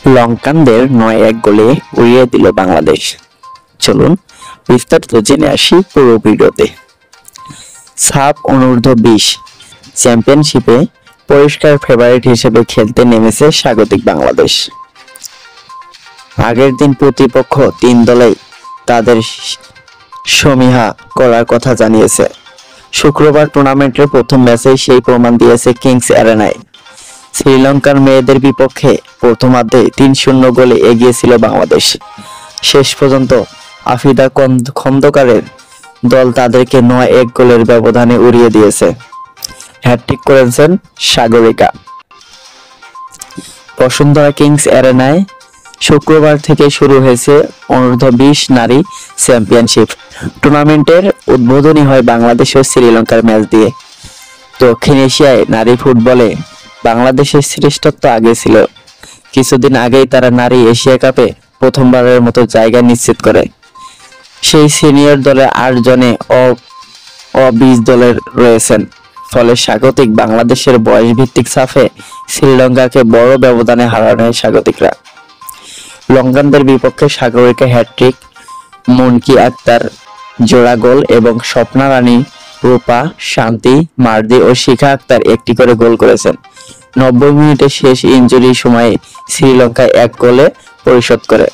লঙ্কানদের ৯-১ গোলে উড়িয়ে দিল বাংলাদেশ। চলুন বিস্তারিত জেনে আসি পুরো ভিডিওতে। সাফ অনূর্ধ্ব-20 চ্যাম্পিয়নশিপে পরিষ্কার ফেভারিট হিসেবে খেলতে নেমেছে স্বাগতিক বাংলাদেশ। আগের দিন প্রতিপক্ষ ৩ দলেই তাদের সমীহা করার কথা জানিয়েছে। শুক্রবার টুর্নামেন্টের প্রথম ম্যাচেই সেই প্রমাণ দিয়েছে কিংস অ্যারেনায়। শ্রীলঙ্কার মেয়েদের বিপক্ষে প্রথমার্ধে ৩-০ গোলে এগিয়ে ছিল বাংলাদেশ। শেষ পর্যন্ত আফিদা খন্দকারের দল তাদেরকে ৯-১ গোলের ব্যবধানে উড়িয়ে দিয়েছে। হ্যাটট্রিক করেছেন সাগরিকা। বসুন্ধরা কিংস অ্যারেনায় শুক্রবার থেকে শুরু হয়েছে অনূর্ধ্ব-20 নারী চ্যাম্পিয়নশিপ। টুর্নামেন্টের উদ্বোধনী হয় বাংলাদেশ ও শ্রীলঙ্কার ম্যাচ দিয়ে। দক্ষিণ এশিয়ায় নারী ফুটবলে বাংলাদেশের শ্রেষ্ঠত্ব আগে ছিল। কিছুদিন আগেই তারা নারী এশিয়া কাপে প্রথমবারের মতো জায়গা নিশ্চিত করে। সেই সিনিয়র দলে ৮ জনে অ-20 দলের রয়েছেন। ফলে স্বাগতিক বাংলাদেশের বয়সভিত্তিক সাফে শ্রীলঙ্কাকে বড় ব্যবধানে হারানো স্বাগতিকরা। লঙ্কানদের বিপক্ষে সাগরিকা হ্যাটট্রিক, মুনকি আক্তার জোড়া গোল এবং স্বপ্না রানী, রূপা, শান্তি, মার্দি ও শিখা আক্তার একটি করে গোল করেছেন। ৯০ মিনিটের শেষ ইনজুরি সময়ে শ্রীলঙ্কা ১ গোলে পরিশোধ করে।